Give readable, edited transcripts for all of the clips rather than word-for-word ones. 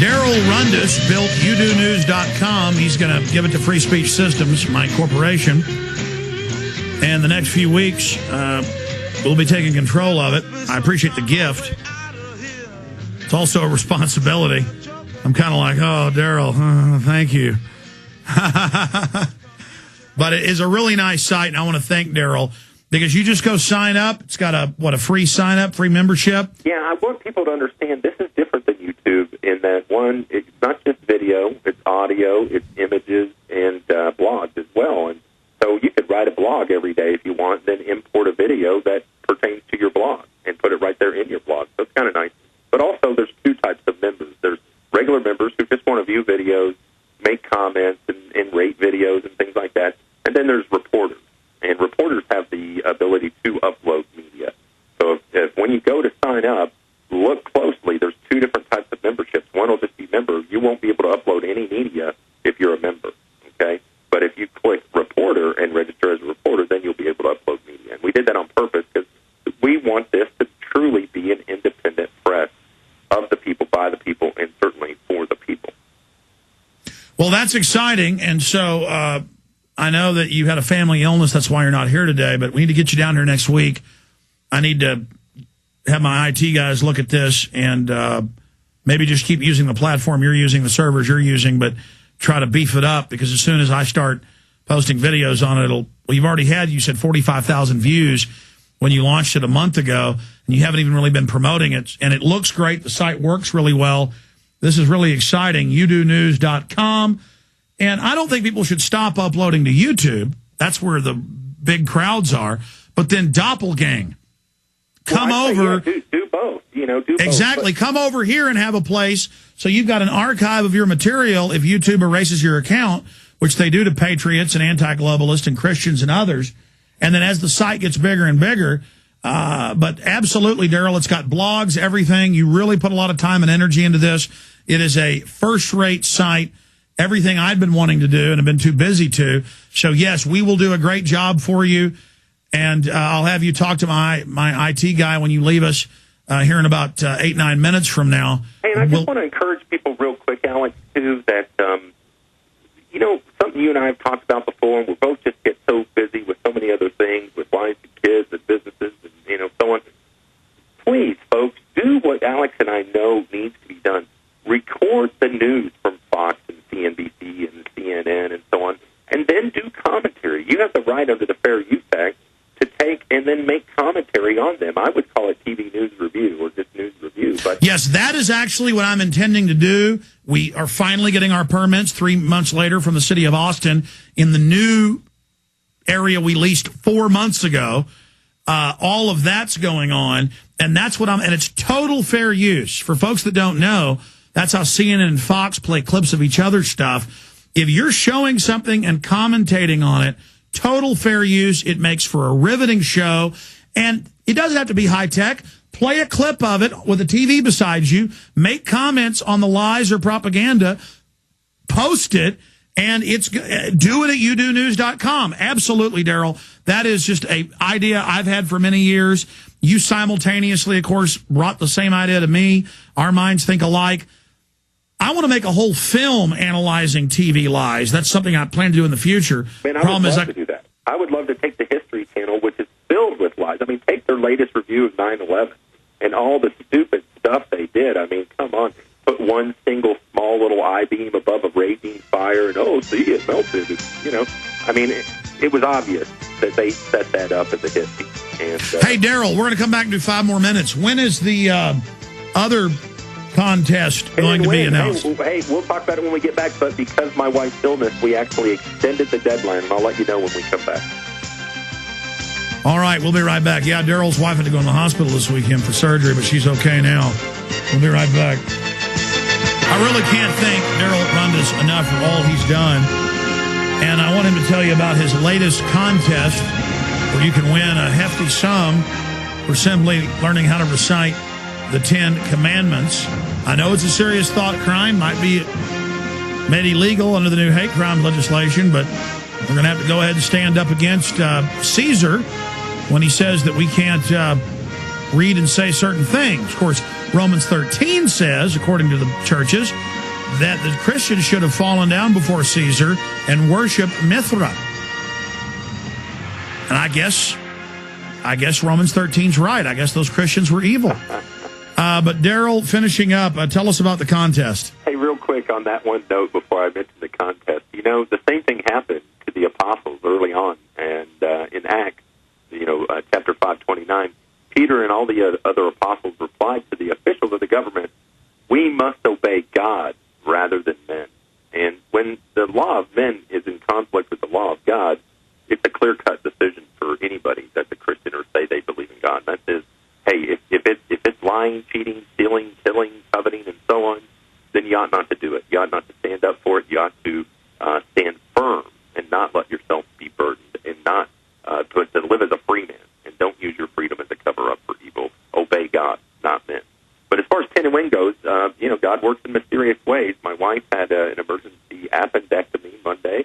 Darrel Rundus built YouDoNews.com. He's going to give it to Free Speech Systems, my corporation. And the next few weeks, we'll be taking control of it. I appreciate the gift. It's also a responsibility. I'm kind of like, oh, Darrel, thank you. But it is a really nice site, and I want to thank Darrel, because you just go sign up. It's got a free sign-up, free membership? Yeah, I want people to understand this is different than YouTube in that, one, it's not just video, it's audio, it's images, and blogs as well. And so you could write a blog every day if you want, then import a video that pertains to your blog and put it right there in your blog. So it's kind of nice. But also there's two types of members. There's regular members who just want to view videos, make comments, and rate videos and things like that. And then there's reporters. And reporters have the ability to upload media. So if when you go to sign up, look closely. There's two different types of memberships. One will just be member. You won't be able to upload any media if you're a member, okay? But if you click reporter and register as a reporter, then you'll be able to upload media. And we did that on purpose because we want this to truly be an independent press of the people, by the people, and certainly for the people. Well, that's exciting. And so I know that you had a family illness. That's why you're not here today. But we need to get you down here next week. I need to have my IT guys look at this and maybe just keep using the platform you're using, the servers you're using, but try to beef it up, because as soon as I start posting videos on it, well, you've already had, you said 45,000 views when you launched it a month ago, and you haven't even really been promoting it. And it looks great. The site works really well. This is really exciting. YouDoNews.com. And I don't think people should stop uploading to YouTube. That's where the big crowds are. But then Doppelgang. Come over. Yeah, do both. Do both. Exactly. Come over here and have a place so you've got an archive of your material if YouTube erases your account, which they do to patriots and anti-globalists and Christians and others. And then as the site gets bigger and bigger, but absolutely, Darrel, it's got blogs, everything. You really put a lot of time and energy into this. It is a first-rate site. Everything I've been wanting to do and have been too busy to. So, yes, we will do a great job for you. And I'll have you talk to my IT guy when you leave us here in about 8-9 minutes from now. Hey, and I just want to encourage people real quick, Alex, too, that, something you and I have talked about before, and we both just get so busy with so many other things, with wives and kids and businesses and, so on. Please, folks, do what Alex and I know needs to be done. Record the news from Fox and CNBC and CNN and so on, and then do commentary. You have the right under the Fair Use Act to take and then make commentary on them. I would call it TV news review or just news review. But yes, that is actually what I'm intending to do. We are finally getting our permits 3 months later from the city of Austin in the new area we leased 4 months ago. All of that's going on, and that's what and it's total fair use. For folks that don't know, that's how CNN and Fox play clips of each other's stuff. If you're showing something and commentating on it, total fair use. It makes for a riveting show. And it doesn't have to be high-tech. Play a clip of it with a TV beside you. Make comments on the lies or propaganda. Post it. And do it at YouDoNews.com. Absolutely, Darrel. That is just an idea I've had for many years. You simultaneously, of course, brought the same idea to me. Our minds think alike. I want to make a whole film analyzing TV lies. That's something I plan to do in the future. Man, I would love to do that. I would love to take the History Channel, which is filled with lies. I mean, take their latest review of 9/11 and all the stupid stuff they did. I mean, come on. Put one single small little I-beam above a raging fire and, see, it melted. I mean, it was obvious that they set that up as a hit piece. And, hey, Darrel, we're going to come back and do 5 more minutes. When is the other contest going to be announced? Hey, we'll talk about it when we get back, but because my wife's illness, we actually extended the deadline, and I'll let you know when we come back. All right, we'll be right back. Yeah, Darrel's wife had to go in the hospital this weekend for surgery, but she's okay now. We'll be right back. I really can't thank Darrel Rundus enough for all he's done, and I want him to tell you about his latest contest where you can win a hefty sum for simply learning how to recite the 10 Commandments. I know it's a serious thought crime, might be made illegal under the new hate crime legislation, but we're going to have to go ahead and stand up against Caesar when he says that we can't read and say certain things. Of course, Romans 13 says, according to the churches, that the Christians should have fallen down before Caesar and worshiped Mithra. And I guess Romans 13's right. I guess those Christians were evil. But Darrel, finishing up, tell us about the contest. Hey, real quick on that one note before I mention the contest. You know, the same thing happened to the apostles early on. And in Acts, chapter 5:29, Peter and all the other apostles replied to the officials of the government, "We must obey God rather than men." And when the law of men is in conflict with the law of God, it's a clear-cut decision for anybody that's a Christian or say they believe in God. And that is, hey, if it's lying, cheating, stealing, killing, coveting, and so on, then you ought not to do it. You ought not to stand up for it. You ought to stand firm and not let yourself be burdened, and not to live as a free man, and don't use your freedom as a cover-up for evil. Obey God, not men. But as far as 10 and win goes, God works in mysterious ways. My wife had an emergency appendectomy Monday,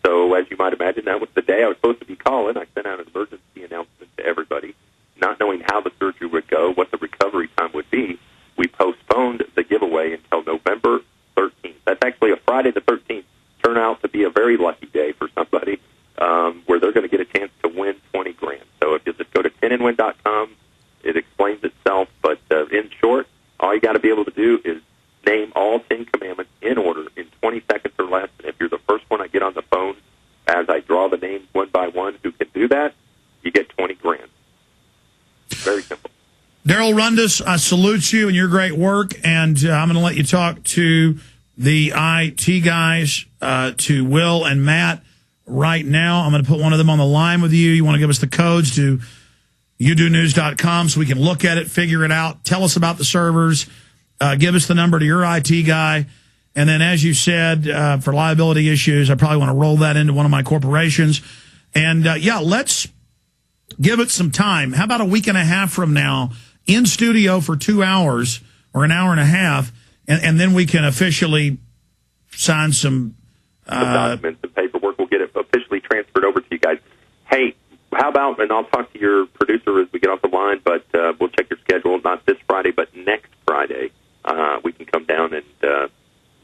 so as you might imagine, that was the day I was supposed to be calling. I sent out an emergency announcement to everybody, not knowing how the surgery would go, what the recovery time would be. We postponed the giveaway until November 13th. That's actually a Friday the 13th. Turn out to be a very lucky day for somebody where they're going to get a chance to win 20 grand. So if you just go to 10andwin.com, it explains itself. But in short, all you got to be able to do is name all 10 commandments in order in 20 seconds or less. And if you're the first one I get on the phone as I draw the names one by one who can do that, you get 20 grand. Very simple. Darrel Rundus, I salute you and your great work, and I'm going to let you talk to the IT guys, to Will and Matt right now. I'm going to put one of them on the line with you. You want to give us the codes to youdonews.com so we can look at it, figure it out, tell us about the servers, give us the number to your IT guy, and then, as you said, for liability issues, I probably want to roll that into one of my corporations. And, let's give it some time. How about a week and a half from now, in studio for 2 hours or an hour and a half, and then we can officially sign some documents and paperwork. We'll get it officially transferred over to you guys. Hey, how about, and I'll talk to your producer as we get off the line, but we'll check your schedule, not this Friday, but next Friday. We can come down and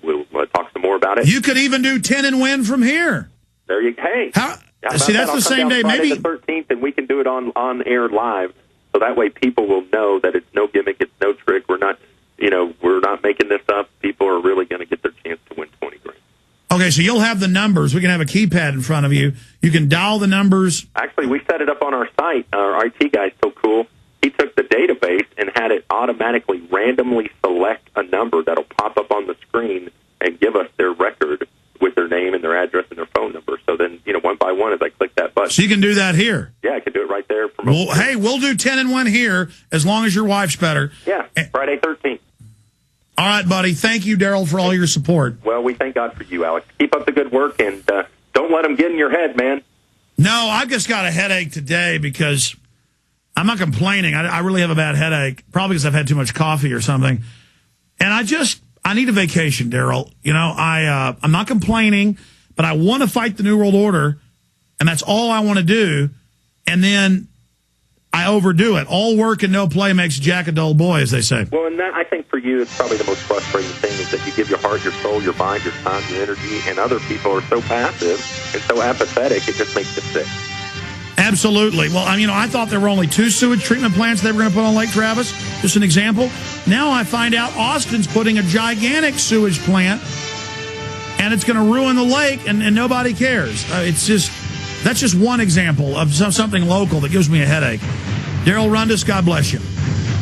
we'll talk some more about it. You could even do 10 and win from here. There you go. Hey. See, that's the same day. Friday Maybe the 13th, and we can do it on air live. So that way people will know that it's no gimmick, it's no trick. We're not making this up. People are really going to get their chance to win 20 grand. Okay, so you'll have the numbers. We can have a keypad in front of you. You can dial the numbers. Actually, we set it up on our site. Our IT guy's so cool. He took the database and had it automatically randomly select a number that'll pop up on the screen and give us their record with their name and their address and their phone number. So then, one by one, as I click that button. So you can do that here? Yeah, I can do it right there. Well, hey, we'll do 10 and 1 here as long as your wife's better. Yeah, Friday 13th. All right, buddy. Thank you, Darrel, for all your support. Well, we thank God for you, Alex. Keep up the good work, and don't let them get in your head, man. No, I've just got a headache today because I'm not complaining. I really have a bad headache, probably because I've had too much coffee or something. And I need a vacation, Darrel. I'm not complaining, but I want to fight the New World Order, and that's all I want to do. And then I overdo it. All work and no play makes Jack a dull boy, as they say. Well, and that, I think for you, it's probably the most frustrating thing is that you give your heart, your soul, your mind, your time, your energy, and other people are so passive and so apathetic, it just makes you sick. Absolutely. Well, I thought there were only 2 sewage treatment plants they were going to put on Lake Travis. Just an example. Now I find out Austin's putting a gigantic sewage plant, and it's going to ruin the lake, and nobody cares. That's just one example of something local that gives me a headache. Darrel Rundus, God bless you.